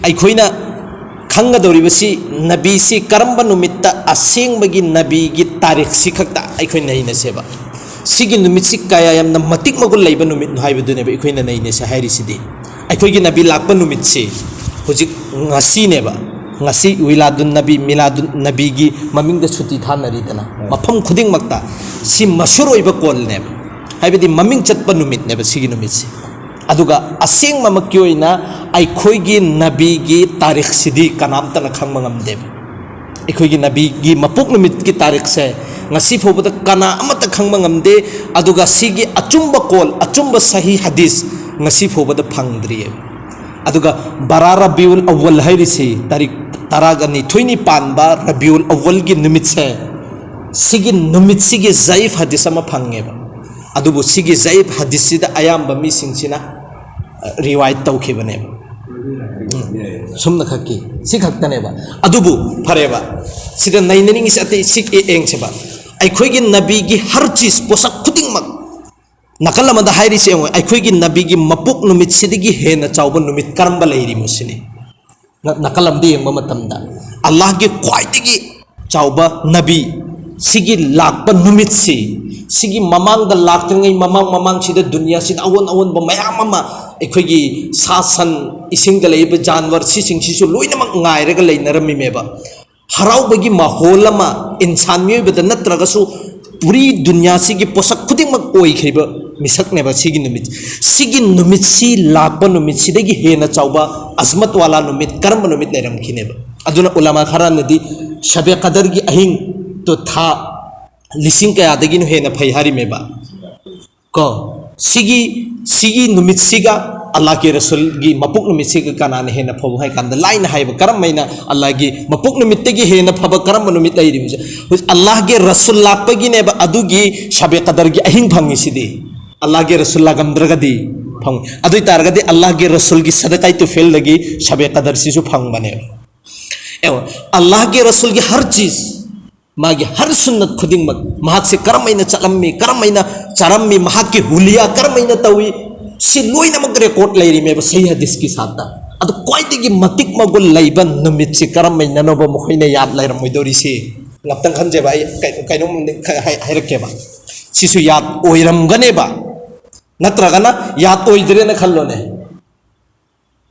ꯑꯩꯈꯣꯏꯅ ꯈꯪꯒꯗꯧꯔꯤꯕꯁꯤ ꯅꯕꯤꯁꯤ ꯀꯔꯝꯕ ꯅꯨꯃꯤꯠꯇ ꯑꯁꯦꯡꯕꯒꯤ ꯅꯕꯤꯒꯤ ꯇꯥꯔꯤꯛꯁꯤ ꯈꯛꯇ ꯑꯩꯈꯣꯏ ꯅꯩꯅꯁꯦꯕ ꯁꯤꯒꯤ ꯅꯨꯃꯤꯠꯁꯤ ꯀꯌꯥ ꯌꯥꯝꯅ ꯃꯇꯤꯛ ꯃꯒꯨꯟ ꯂꯩꯕ ꯅꯨꯃꯤꯠꯅꯣ ꯍꯥꯏꯕꯗꯨꯅꯦꯕ ꯑꯩꯈꯣꯏꯅ ꯅꯩꯅꯁꯦ ꯍꯥꯏꯔꯤꯁꯤꯗꯤ ꯑꯩꯈꯣꯏꯒꯤ ꯅꯕꯤ ꯂꯥꯛꯄ ꯅꯨꯃꯤꯠꯁꯤ ꯍꯧꯖꯤꯛ ꯉꯁꯤꯅꯦꯕ ngasi wiladun nabi miladun nabi gi maming da suti thanari mafam khuding makta si mashhur oiba kol ne haibadi maming chatpa numit ne sigi numit si aduga aseng mamakki oina aikhoi gi nabi gi tarikh sidi kanam ta na khang mangam de aikhoi gi nabi gi mapuk numit gi tarikh se ngasi phobada kana amata khang mangam de aduga sigi achumba kol achumba sahi hadis ngasi phobada phangdri aduga bara rabiul awwal hairisi tarik taragani thoini panba rabiul awwal gi numit se sigi numit sigi zaif hadis ama phangeba adubu sigi zaif hadis sida ayamba mi singsina riwayat tawkhibane sumna khakki si khaktaneba adubu phareba sida nainning is ate sik eng seba aikhoi gi nabi gi har cheez posak khuding mak nakalamada hairi se aikhoi gi nabi gi mapuk numit sidigi hena chawba numit karamba leiri musini nakalam de yengba matamda Allah gi khwaidigi chawba nabi sigi lakpa numit si sigi mamang da laktringai mamang sida dunya sida awon ba mayam ama aikhoi gi sasan ising da leiba janwar si sing si su loina mak ngai raga leinarami meba harau bagi maholama insan mi beda natraga su puri dunya sigi posak khuding mak oi khriba misak neba sigi numit si lakpa numit sidagi hena chawba azmat wala numit karam numit leram khineba aduna ulama khara nadi shabe qadar gi ahing to tha lising kaya dagi no hena phai hari meba ko sigi numit siga Allah ke rasul gi mapuk numit siga kana ne hena phob hai kan da line hai ba karam maina Allah gi mapuk numit te gi hena phaba karam numit lai ri Allah ge rasul lakpa gi ne ba adu gi shabe qadar gi ahing phangi sidi Allah ke rasul lagam dragadi phang adui targadi Allah ke rasul gi sadakai to fail lagi shabe qadar si su phang bane Allah ke rasul gi har cheez magi har sunnat khuding mak mahak se karamaina chalammi karamaina charammi mahak ki huliya karamaina tawi si loina mak record lairi me sahi hadis ki sata adu koidigi matik magul laiban numit si karamaina no ba mokhoina yad lairam moidori si laptang khanje ba kaino hairakke ba sisu yad oiram gane ba natragana yad oidre na khallone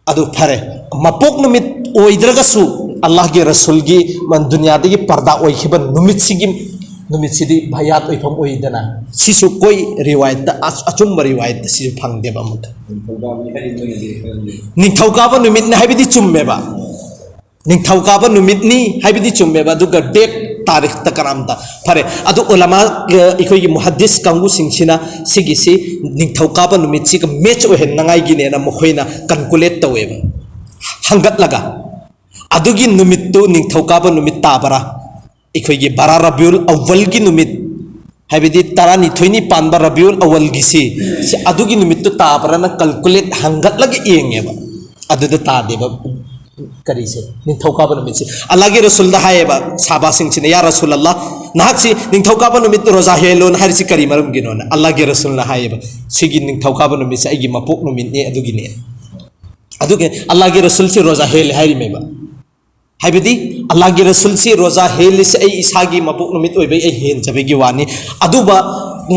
adu phare mapok numit oidraga su Allah ke rasul gi man dunya de gi parda oi khiban numit sidi bhayat oi pham oi dana sisu koi riwayat ta achum riwayat sisu phang de ba mut ning thauka ba numit na habidi chumme ba ning thauka ba numit ni habidi chumme ba duga date tarikh ta karam da phare adu ulama ikhoi gi muhaddis kangu singchina sigi si ning thauka ba numit si ka match o hen nangai gi ne na mokhoina calculate tawe ba hangat laga adugi numit tu ning thauka ba numit tabara ikhoi gi bara rabiul awwal gi numit habidi tarani thoini panba rabiul awwal gi si adugi numit tu tabara na calculate hangat lagi enge ba adu da ta de ba kari se ning thauka ba numit si Allah gi rasul da haye ba sahaba sing chine ya rasulullah nahak si ning thauka ba numit roza helon har si kari marum gi non Allah gi rasul na haye ba sigi ning thauka ba numit si agi mapok numit ne adugi Allah gi rasul si roza hel hari me ba haibidi Allah gi rasul si roza helis ai isagi mapuk numit oi bai ai hen jabe gi wani aduba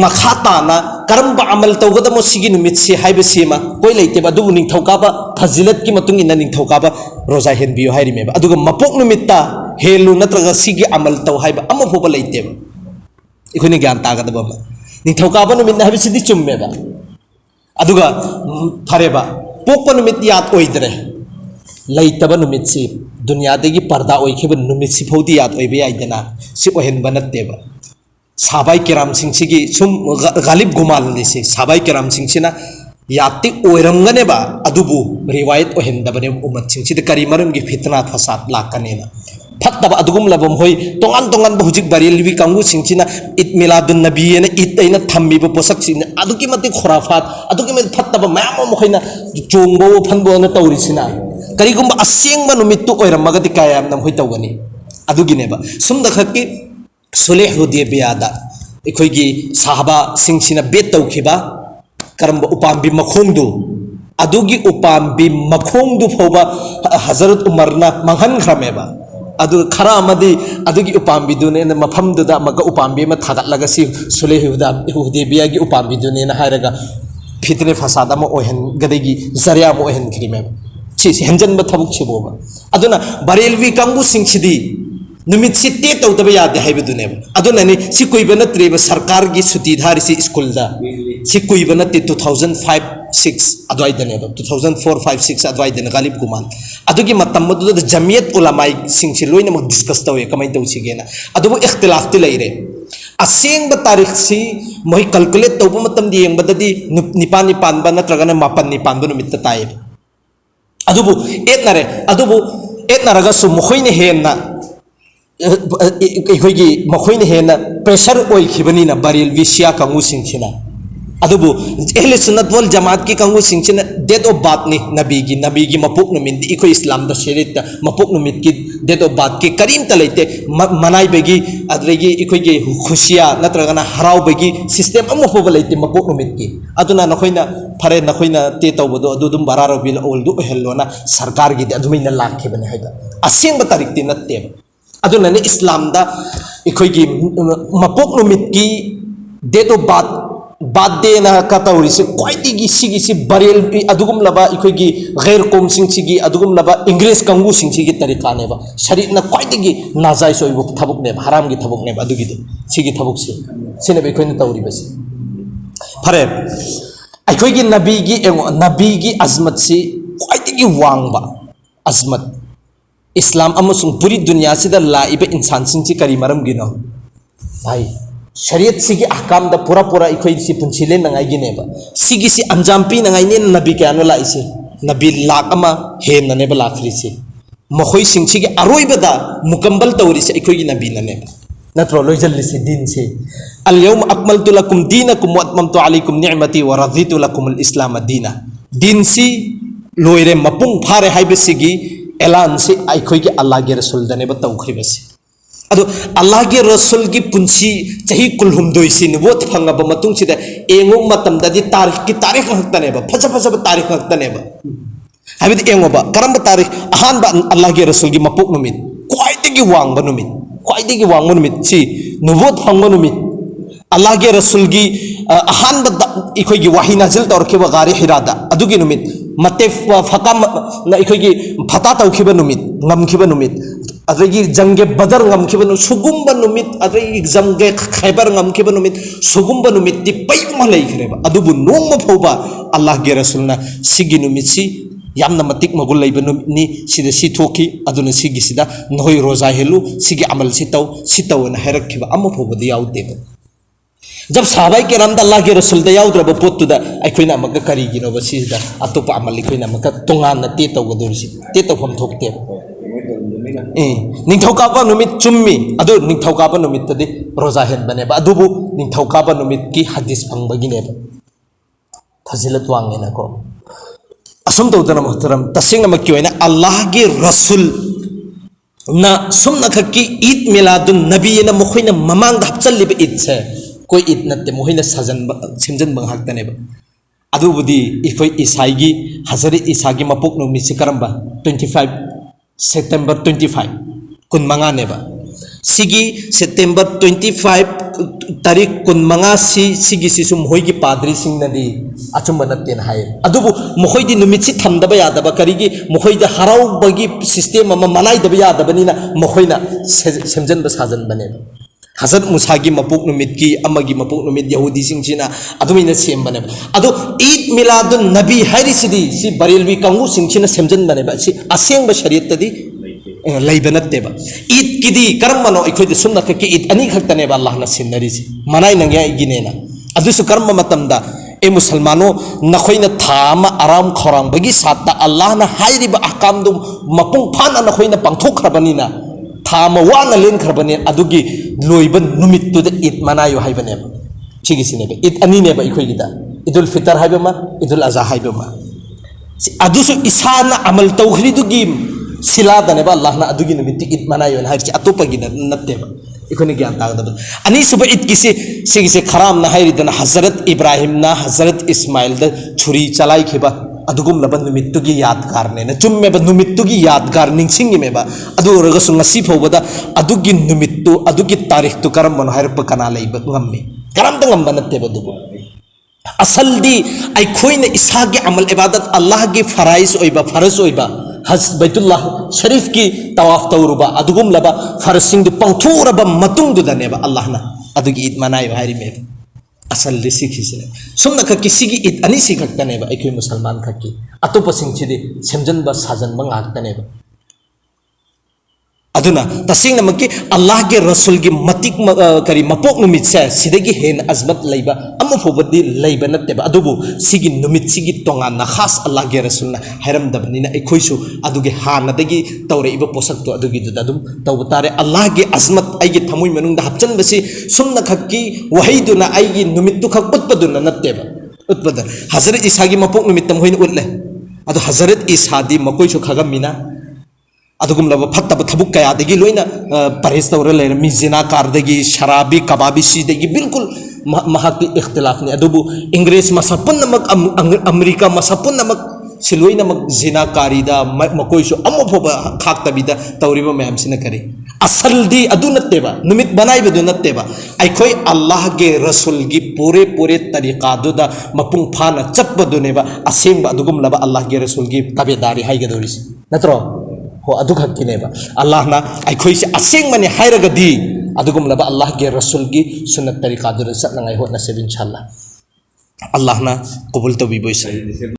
makhata na karamba amal tawgada mo sigi numit si haibe sima koi leite ba du ning thauka ba fazilat ki matung ina ning thauka ba roza hen biyo hairi me ba aduga mapuk numit ta helu natraga sigi amal taw haiba amma phoba leite ba ikhoni gyan ta ga ba ning thauka ba numit na haibe sidi chumme ba aduga phare ba pokpa numit yat oidre laitaba numit si dunya degi parda oi khiba numit si phodi yat oi be aidana si ohen banatte ba sabai kiram sing sigi sum galib gumal ni si sabai kiram sing sina yati oiram gane ba adubu riwayat ohen da bane umat sing si kari marum gi fitna fasad lakane na fatta ba adugum labam hoi tongan ba hujik bari liwi kangu sing sina it miladun nabi ena it aina thammi ba posak sin aduki mate khurafat aduki me fatta ba mayam mo khoina chongbo phanbo na tawri sina karigumba aseng ba numit tu oiram magati kayam nam hoi tawgani adugine ba sumda khakki sulh hudaybiyada ikhoi gi sahaba sing sina bet tawkhiba karamba upambi makhongdu अदुगी उपाम्बी मखोंगदु फोबा हजरत उमरना मंगहन खरमेबा अदु खरा अमदी अदुगी उपाम्बी दुने मफमदुदा मका उपाम्बी म थागतलगा सि हुदैबिया की उपाम्बी दुने ना हायरगा फितने फसाद अमा ओहन गदेगी जरिया अमा ओहन खरिमेबा छि हेंजन ब थबुक छिबोबा अदुना बरेलवी कांगु सिंगसिदी नुमित से ते तौदब यादे हाइबदुनेबा अदुनानि सि कुइबा नत्रेबा सरकार की सुती धारी सि स्कूल दा सि कुइबा नत्ते 2005-6 अद्वाइदनेबा 2004-5-6 अद्वाइदने गालिब गुमान अदुगी मतम मदुदा जमियत उलमाई सिंगसि लोइना मक डिस्कस तवे कमाइ तौसिगेना अदुबो इख्तिलाफ ते लैरे असेंग तारीख से मोहि कैलकुलेट तब येंबदी निपान निपान नत्रगना मापन निपान नुमित ताए अदुबु एटनरे अदुबु एटनरगसु मखोइने हेन्ना अखोइगी मखोइने हेन्ना प्रेशर ओइखिबनिना बरेल विसिया कांगु सिंगसिना अदुबु एहले सुन्नत वल जमात की कांगु सिंगसिना डेट ऑफ बर्थ नि नबी की मपुक नुमित इखो इस्लाम द शरीयत मपुक नुमित की डेट ऑफ बर्थ के करीम तलैते मनाई बेगी अदरेगी इखोइगी खुशिया नत्रगना हराव बेगी सिस्टम अमु होब लैते मपुक नुमित की अदुना नखोइना फरे नखोइना ते तौबदो अदुदुम बारारो बिल ओल्दु हेल्लोना सरकार की अदुमिना लाखिबने हाइदा असेंग तारीख ति नत्ते अदुना ने इस्लाम दा इखोइगी मपुक नुमित की डेट ऑफ बर्थ बादे ना कतौरी से क्वाइटिगी सिगी बरेल अदुगुम लबा इखोइगी गैर कौम सिंगसिगी अदुगुम लबा इंग्लिश कंगु सिंगसिगी तरीका नेबा शरीर ना क्वाइटिगी नाजाइस ओइबो थबुक नेबा हराम की थबुक नेबा अदुगिदो सिगी थबुक सिने इखोइना तौरी बसी फरे इखोइगी नबी की अजमत से क्वाइटिगी वांगबा अजमत इस्लाम अमसुंग पूरी दुनिया से लाइबा इंसान सिंगसि करी मरम गिनो भाई शरीयत सिगी अहकाम दा पूरा पूरा इखोइ सि पुंसिले नंगाई गिनेबा सिगी सि अंजाम पी नंगाई ने नबी क्यानो लाइसे नबी लाख अमा हे ननेबा लाखरी से मखोइ सिंगसिगी अरोइबदा मुकम्मल तौरी से इखोइ नबी ननेबा नत्रो लोइजल से दिन से अल यौम अकमलतु लकुम दीनकुम व अतममतु अलैकुम निअमती व रदितु लकुम अल इस्लाम दीना दिन सी लोइरे मपुंग फारे हाइबसिगी एलान से इखोइ के अल्लाह के रसूल दनेबा तौखरिबसे अदो अल्लाह के रसूल की पुंसी चाही कुलहुमदोइ से नबोत फंगब मतुंग सिदा एंगो मतम ददि तारीख हक्तनेबा फज तारीख हक्तनेबा हाबिद एंगोबा करम तारीख अहानबा अल्लाह के रसूल की मपुक नुमित क्वाइटिगी वांगबा नुमित सी नबोत फंगबा नुमित अल्लाह के रसूल की अहानबा इखोइगी वाही नाजिल तौरखेबा गारे हिरादा अदुगी नुमित मते फकम इखोइगी फता तौखिबा नुमित ngam नुमित अदगी जंगे बदर ngam सुगुम्ब नुमित अदगी जंगे खैबर ngam नुमित सुगुम्ब नुमित ति पैमा लैखरेबा अदुबु नोंग फोबा अल्लाह के रसूलना सिगी नुमित सी यामना मतिक मगुल लैबा नुमितनी सिदा सि थोखी अदुना सिगी सिदा नोय रोजा हेलु सिगी अमल सितौ न हैरखिबा अम फोबदि याउदेबा जब साहबाई के राम अल्लाह के रसूल दा याउद्रब पोतुदा अखोइना मग करिगिनो बसिदा अतोपा अमल लिखोइना मग तोंगान ते तौगदोरसि ते तौफम थोकते निंथौकाबा नुमित चुम्मी अदु निंथौकाबा नुमित तदि रोजा हेन बनेबा अदुबु निंथौकाबा नुमित की हदीस फंगबगिनेबा फजिलत वांगेना को असम तौदना मोहतरम तसिंग मक्की होइना अल्लाह के रसूल ना सुमना खकी ईद मिलादुन नबी ना मखोइना ममांग दा हपचलिबा ईद से कोई ईद नते मोहिना सेमजन बंगहाक्तनेबा अदुबुदी इखोइ ईसाईगी हजरत ईसागी मपुक नुमित से Karamba 25 September 25 kun manga neba sigi September 25 tarik kun manga sigi sum hoigi padri sing nadi achumba naten hai adubu mohoi di numit si thamdaba yadaba karigi mohoi da harau bagi system ama manai daba yadaba ni na mohoi na semjan ba sajan baneba Hazrat Musa की मपुक नुमित की अमगी मपुक नुमित यहूदी सिंगसिना अदुमिना same बनेबा अदो ईद मिलादुन नबी हारिसिदी सि बरेलवी कांगु सिंगसिना सेमजन बनेबा सि असेंग ब शरीयत तदी लैबा नत्तेबा ईद किदी करमनो इखोइद सुन्ना के ईद अनि खक्तनेबा अल्लाह ना सिनरिसि मनाई नंग्या इगिनेना अदुसु कर्म मतमदा ए मुसलमानो नखोइना थामा आराम खौरांग बगी साता अल्लाह ना हाइरिबा अहकाम दु मपुंग फाना नखोइना पांथोखरबनिना थामा वाना लेन खरबने अदुगी लोइबन नुमित्तुद ईद मनायो हाइबनेबा सिगिसिनेबा ईद अनिनेबा इखोइगिदा ईदुल फितर हाइबमा ईदुल अज़हा हाइबमा अदुसु इसाना अमल तौखरिदुगी सिलादनेबा अल्लाह ना अदुगी नुमित्ति ईद मनायो हाइरछि अतोपगी नत्तेबा इखोनि ज्ञान तागदबा अनि सुबह ईद किसी सिगिसे खराम ना हाइरिदना हजरत इब्राहिम ना हजरत इस्माइल द छुरी चलाई खिबा अदुगुमलबा नुमित्तुगी यादगारने न चुम्मेबा नुमित्तुगी यादगार निंगसिंगिमेबा अदु ओरगसु ngasi फौबदा अदुगी नुमित्तु अदुगी तारीख तु करमनो हायरप कना लेबा ngම්mi करमदा ngම්बा नत्तेबा दुबु असलदी आइखोइने इसागे अमल इबादत अल्लाह की फराइज ओइबा फरज ओइबा हज बैतुल्लाह शरीफ की तवाफ तौरुबा अदुगुमलबा फरसिंग दु पंगथुरबा मतुंग दुदनेबा अल्लाहना अदुगी ईद मनाय हायरिमे असल सिखिसिने सुमना खकी सिगी ईद अनि सिखक्तनेबा आइखोइ मुसलमान खकी अतोपसिंगचिदि सेमजनबा साजनबा ngaktaनेबा अदुना तसिंगनमकी अल्लाह के रसूल की मतिक करी मपोक नुमित से सिदगी हेन अजमत लैबा अमुफोबदी लैबा नत्तेबा अदुबु सिगी नुमित सिगी तोंगाना खास अल्लाह के रसूलना हैरमदबनिना अखोइसु अदुगे हानदगी तौरेइबा पोसक्तो अदुगी दुदुम तौबतारे अल्लाह के अजमत आइगे थमुइ मनुंगदा हपचनबसी सुमना खक्की वहैदुना आइगे नुमित्तु खक उत्पदुना नत्तेबा उत्पदन हजरत ईसा की मपोक निमित्तम होइन उतले अदु हजरत ईसा दी मकोइसु खगमिना अदुगुमलबा फत्तब थबुक कयादगी लोइना परहेज तौर लेरमी जिना कारदगी शराबी कबाबी सीदगी बिल्कुल महाकी इख्तिलाफ ने अदुबु इंग्रेज मसपुन्नमक अमेरिका मसपुन्नमक सिलोइनमक जिना कारिदा मकोइसु अमोफोबा खाक्तबिदा तौरिबा मैमसिना करी असल दी अदु नत्तेबा नुमित बनाइबदु नत्तेबा आइखोइ अल्लाह के रसूल की पूरे पूरे तरीका दुदा मपुंग फाना चप्पदुनेबा असेंबा अदुगुमलबा अल्लाह के रसूल की ताबेदारी हाइगदोरिस नत्रो हो अदुक हक्कीनेबा अल्लाह ना आइखोइ से असेंग मने हायरगदी अदुगुमलबा अल्लाह के रसूल की सुन्नत तरीका दुदा सतनंगाइ होना से इंशाअल्लाह अल्लाह ना कबूल तौबीबो इसे